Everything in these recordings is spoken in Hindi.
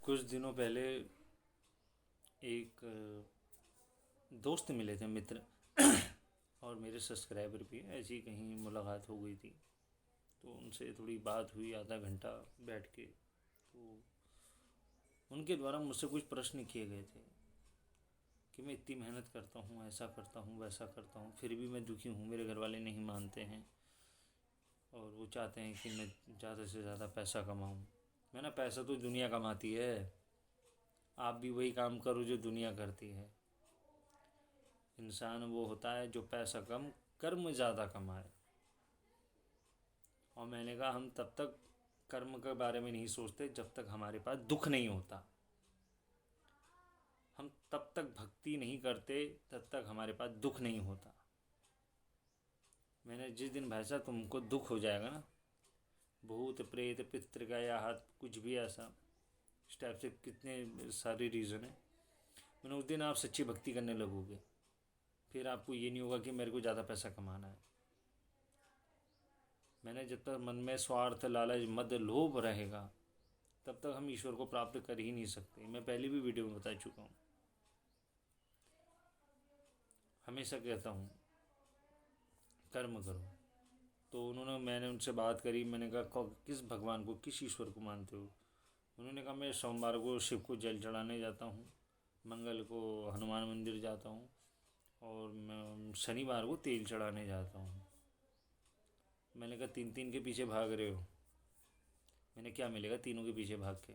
कुछ दिनों पहले एक दोस्त मिले थे, मित्र। और मेरे सब्सक्राइबर भी ऐसी ही कहीं मुलाकात हो गई थी। तो उनसे थोड़ी बात हुई आधा घंटा बैठ के। तो उनके द्वारा मुझसे कुछ प्रश्न किए गए थे कि मैं इतनी मेहनत करता हूँ, ऐसा करता हूँ, वैसा करता हूँ, फिर भी मैं दुखी हूँ। मेरे घर वाले नहीं मानते हैं और वो चाहते हैं कि मैं ज़्यादा से ज़्यादा पैसा कमाऊँ। मैंने पैसा तो दुनिया कमाती है, आप भी वही काम करो जो दुनिया करती है। इंसान वो होता है जो पैसा कम, कर्म ज़्यादा कमाए। और मैंने कहा हम तब तक कर्म के बारे में नहीं सोचते जब तक हमारे पास दुख नहीं होता। हम तब तक भक्ति नहीं करते तब तक हमारे पास दुख नहीं होता। मैंने जिस दिन भाई साहब तुमको दुख हो जाएगा ना, भूत प्रेत पितृ का या हाथ कुछ भी ऐसा, इस टाइप से कितने सारे रीज़न है, मैंने उस दिन आप सच्ची भक्ति करने लगोगे। फिर आपको ये नहीं होगा कि मेरे को ज़्यादा पैसा कमाना है। मैंने जब तक मन में स्वार्थ, लालच, मद, लोभ रहेगा तब तक हम ईश्वर को प्राप्त कर ही नहीं सकते। मैं पहले भी वीडियो में बता चुका हूँ। हमेशा कहता हूँ कर्म करो। तो मैंने उनसे बात करी। मैंने कहा किस भगवान को, किस ईश्वर को मानते हो? उन्होंने कहा मैं सोमवार को शिव को जल चढ़ाने जाता हूँ, मंगल को हनुमान मंदिर जाता हूँ और मैं शनिवार को तेल चढ़ाने जाता हूँ। मैंने कहा तीन तीन के पीछे भाग रहे हो, मैंने क्या मिलेगा तीनों के पीछे भाग के?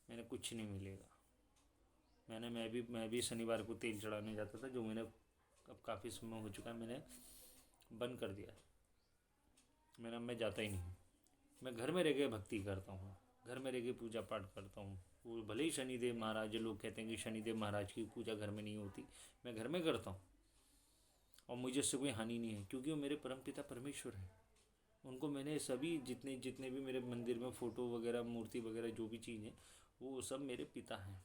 मैंने कुछ नहीं मिलेगा। मैं भी शनिवार को तेल चढ़ाने जाता था, जो मैंने अब काफ़ी समय हो चुका है, मैंने बंद कर दिया। मैं जाता ही नहीं। मैं घर में रह के भक्ति करता हूँ, घर में रह के पूजा पाठ करता हूँ। वो भले ही शनिदेव महाराज, जो लोग कहते हैं कि शनिदेव महाराज की पूजा घर में नहीं होती, मैं घर में करता हूँ और मुझे उससे कोई हानि नहीं है, क्योंकि वो मेरे परमपिता परमेश्वर हैं। उनको मैंने सभी जितने जितने भी मेरे मंदिर में फ़ोटो वगैरह, मूर्ति वगैरह, जो भी चीज़ है, वो सब मेरे पिता हैं,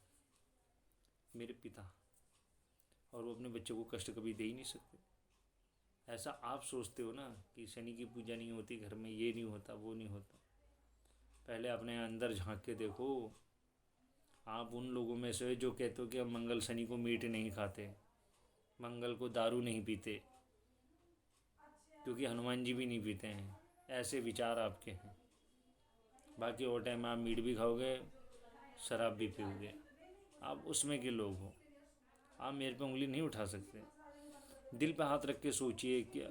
मेरे पिता। और वो अपने बच्चों को कष्ट कभी दे ही नहीं सकते। ऐसा आप सोचते हो ना कि शनि की पूजा नहीं होती घर में, ये नहीं होता, वो नहीं होता। पहले अपने अंदर झांक के देखो। आप उन लोगों में से जो कहते हो कि हम मंगल शनि को मीट नहीं खाते, मंगल को दारू नहीं पीते, क्योंकि हनुमान जी भी नहीं पीते हैं, ऐसे विचार आपके हैं। बाकी और टाइम आप मीट भी खाओगे, शराब भी पीओगे। आप उसमें के लोग हो। आप मेरे पे उंगली नहीं उठा सकते। दिल पे हाथ रख के सोचिए, क्या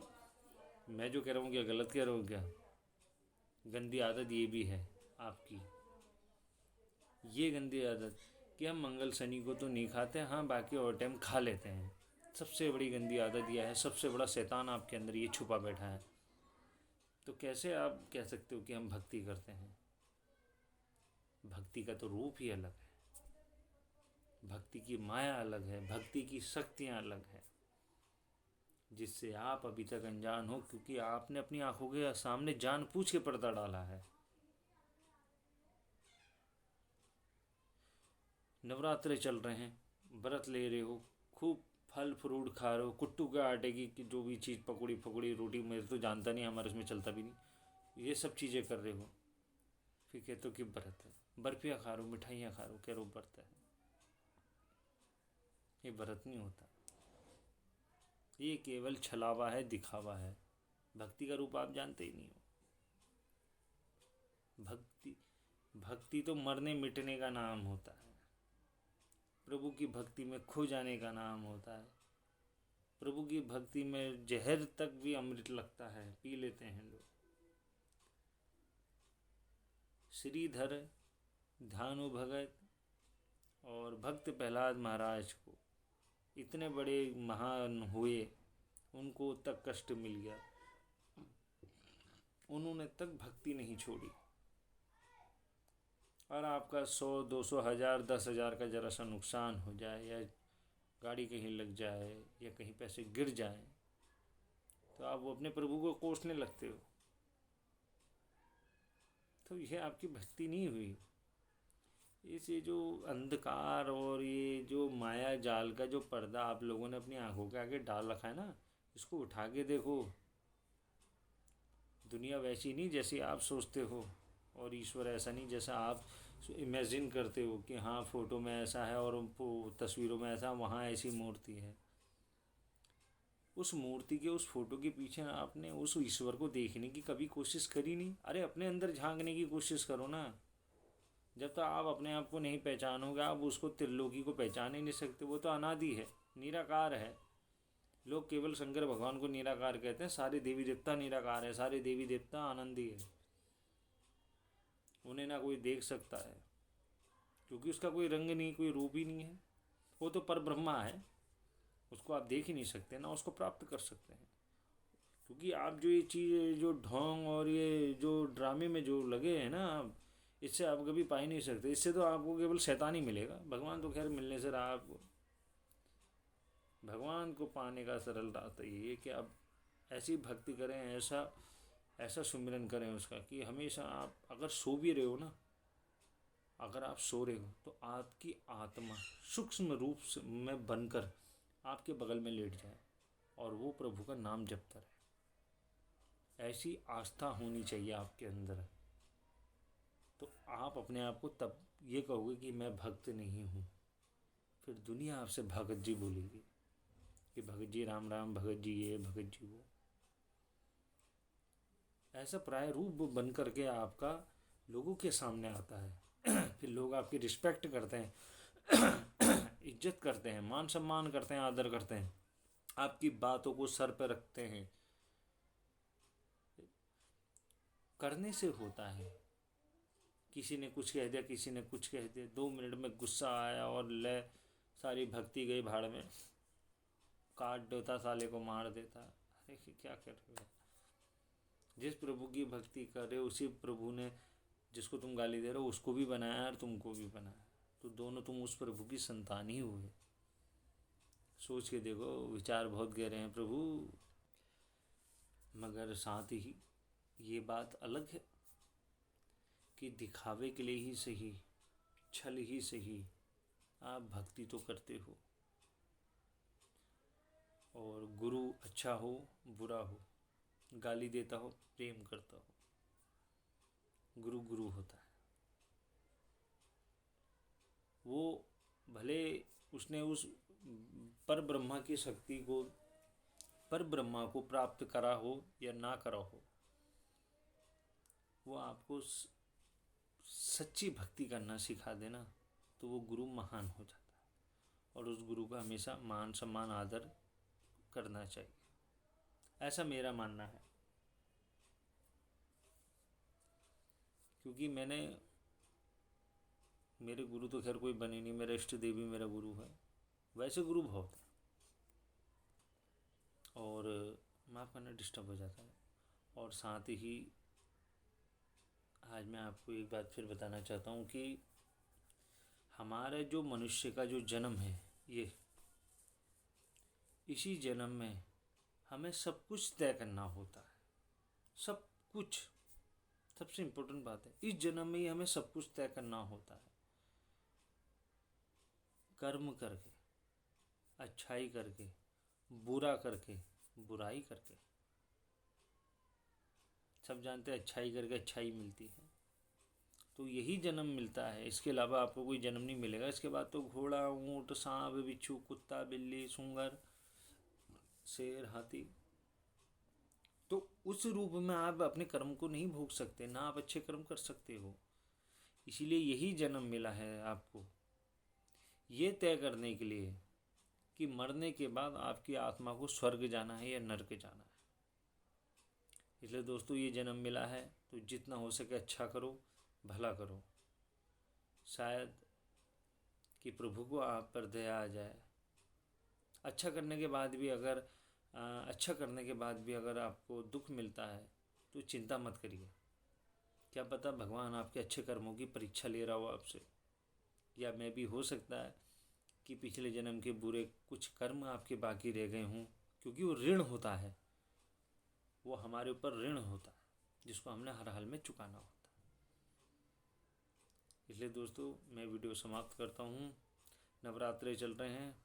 मैं जो कह रहा हूँ क्या गलत कह रहा हूँ क्या? गंदी आदत ये भी है आपकी, ये गंदी आदत कि हम मंगल शनि को तो नहीं खाते, हाँ बाकी और टाइम खा लेते हैं। सबसे बड़ी गंदी आदत यह है, सबसे बड़ा शैतान आपके अंदर ये छुपा बैठा है। तो कैसे आप कह सकते हो कि हम भक्ति करते हैं? भक्ति का तो रूप ही अलग है, भक्ति की माया अलग है, भक्ति की शक्तियाँ अलग है, जिससे आप अभी तक अनजान हो, क्योंकि आपने अपनी आंखों के सामने जानबूझ के पर्दा डाला है। नवरात्रे चल रहे हैं, व्रत ले रहे हो, खूब फल फ्रूट खा रहे हो, कुट्टू के आटे की जो भी चीज़, पकौड़ी फकौड़ी रोटी, मेरे तो जानता नहीं, हमारे उसमें चलता भी नहीं, ये सब चीज़ें कर रहे हो। फिर कहते हो कि व्रत है। बर्फियाँ खा रहे हो, मिठाइयाँ खा रहे हो, कह रहे हो व्रत है। ये व्रत नहीं होता, ये केवल छलावा है, दिखावा है। भक्ति का रूप आप जानते ही नहीं हो। भक्ति भक्ति तो मरने मिटने का नाम होता है। प्रभु की भक्ति में खो जाने का नाम होता है। प्रभु की भक्ति में जहर तक भी अमृत लगता है, पी लेते हैं लोग। श्रीधर, ध्यानु भगत और भक्त प्रहलाद महाराज को, इतने बड़े महान हुए, उनको तक कष्ट मिल गया, उन्होंने तक भक्ति नहीं छोड़ी। और आपका 100, 200, 1000, 10,000 का जरा सा नुकसान हो जाए, या गाड़ी कहीं लग जाए, या कहीं पैसे गिर जाए, तो आप वो अपने प्रभु को कोसने लगते हो। तो यह आपकी भक्ति नहीं हुई। इसे जो अंधकार और ये जो माया जाल का जो पर्दा आप लोगों ने अपनी आंखों के आगे डाल रखा है ना, इसको उठा के देखो। दुनिया वैसी नहीं जैसी आप सोचते हो, और ईश्वर ऐसा नहीं जैसा आप इमेजिन करते हो कि हाँ फ़ोटो में ऐसा है और तस्वीरों में ऐसा, वहाँ ऐसी मूर्ति है। उस मूर्ति के, उस फोटो के पीछे आपने उस ईश्वर को देखने की कभी कोशिश करी नहीं? अरे अपने अंदर झांकने की कोशिश करो ना। जब तक आप अपने आप को नहीं पहचानोगे, आप उसको, त्रिलोकी को पहचान ही नहीं सकते। वो तो अनादि है, निराकार है। लोग केवल शंकर भगवान को निराकार कहते हैं, सारे देवी देवता निराकार है, सारे देवी देवता आनंदी है। उन्हें ना कोई देख सकता है, क्योंकि उसका कोई रंग नहीं, कोई रूप ही नहीं है। वो तो पर ब्रह्मा है, उसको आप देख ही नहीं सकते, ना उसको प्राप्त कर सकते हैं। क्योंकि आप जो ये चीज़, जो ढोंग और ये जो ड्रामे में जो लगे हैं ना, इससे आप कभी पा ही नहीं सकते। इससे तो आपको केवल शैतान ही मिलेगा। भगवान तो खैर मिलने से रहा आपको। भगवान को पाने का सरल रास्ता ये है कि आप ऐसी भक्ति करें, ऐसा ऐसा सुमिरन करें उसका, कि हमेशा आप अगर सो भी रहे हो ना, अगर आप सो रहे हो तो आपकी आत्मा सूक्ष्म रूप से में बनकर आपके बगल में लेट जाए और वो प्रभु का नाम जपता रहे। ऐसी आस्था होनी चाहिए आपके अंदर। तो आप अपने आप को तब ये कहोगे कि मैं भक्त नहीं हूँ। फिर दुनिया आपसे भगत जी बोलेगी कि भगत जी राम राम, भगत जी ये, भगत जी वो। ऐसा प्राय रूप बन करके आपका लोगों के सामने आता है। फिर लोग आपकी रिस्पेक्ट करते हैं, इज्जत करते हैं, मान सम्मान करते हैं, आदर करते हैं, आपकी बातों को सर पर रखते हैं। करने से होता है। किसी ने कुछ कह दिया, किसी ने कुछ कह दिया, 2 मिनट में गुस्सा आया और ले सारी भक्ति गई भाड़ में, काट देता, साले को मार देता। अरे क्या कर रहे हो? जिस प्रभु की भक्ति कर रहे हो, उसी प्रभु ने जिसको तुम गाली दे रहे हो उसको भी बनाया और तुमको भी बनाया। तो दोनों तुम उस प्रभु की संतान ही हुए। सोच के देखो, विचार बहुत गहरे हैं प्रभु। मगर साथ ही ये बात अलग है कि दिखावे के लिए ही सही, छल ही सही, आप भक्ति तो करते हो। और गुरु अच्छा हो बुरा हो, गाली देता हो प्रेम करता हो, गुरु गुरु होता है। वो भले उसने उस पर ब्रह्मा की शक्ति को, पर ब्रह्मा को प्राप्त करा हो या ना करा हो, वो आपको सच्ची भक्ति करना सिखा देना, तो वो गुरु महान हो जाता है। और उस गुरु का हमेशा मान सम्मान आदर करना चाहिए, ऐसा मेरा मानना है। क्योंकि मेरे गुरु तो खैर कोई बने नहीं, मेरा इष्ट देवी मेरा गुरु है। वैसे गुरु बहुत है, और माफ़ करना डिस्टर्ब हो जाता है। और साथ ही आज मैं आपको एक बात फिर बताना चाहता हूँ कि हमारे जो मनुष्य का जो जन्म है, ये इसी जन्म में हमें सब कुछ तय करना होता है। सब कुछ, सबसे इम्पोर्टेंट बात है, इस जन्म में ही हमें सब कुछ तय करना होता है। कर्म करके, अच्छाई करके, बुरा करके, बुराई करके। सब जानते हैं अच्छाई करके अच्छाई मिलती है, तो यही जन्म मिलता है। इसके अलावा आपको कोई जन्म नहीं मिलेगा। इसके बाद तो घोड़ा, ऊँट, सांप, बिच्छू, कुत्ता, बिल्ली, सूंगर, शेर, हाथी। तो उस रूप में आप अपने कर्म को नहीं भोग सकते, ना आप अच्छे कर्म कर सकते हो। इसीलिए यही जन्म मिला है आपको, ये तय करने के लिए कि मरने के बाद आपकी आत्मा को स्वर्ग जाना है या नरक जाना है। इसलिए दोस्तों, ये जन्म मिला है तो जितना हो सके अच्छा करो, भला करो। शायद कि प्रभु को आप पर दया आ जाए। अच्छा करने के बाद भी अगर आपको दुख मिलता है तो चिंता मत करिए। क्या पता भगवान आपके अच्छे कर्मों की परीक्षा ले रहा हो आपसे, या मैं भी हो सकता है कि पिछले जन्म के बुरे कुछ कर्म आपके बाकी रह गए हों। क्योंकि वो ऋण होता है, वो हमारे ऊपर ऋण होता है जिसको हमने हर हाल में चुकाना होता है। इसलिए दोस्तों, मैं वीडियो समाप्त करता हूँ। नवरात्रे चल रहे हैं।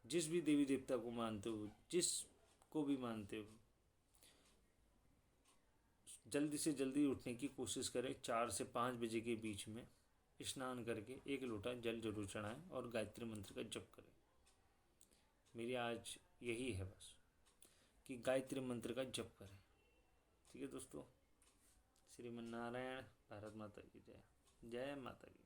जिस भी देवी देवता को मानते हो, जिस को भी मानते हो, जल्दी से जल्दी उठने की कोशिश करें 4 से 5 बजे के बीच में। स्नान करके 1 लोटा जल जरूर चढ़ाएं और गायत्री मंत्र का जप करें। मेरी आज यही है बस कि गायत्री मंत्र का जप करें। ठीक है दोस्तों, श्रीमन नारायण, भारत माता की जय। जय माता की।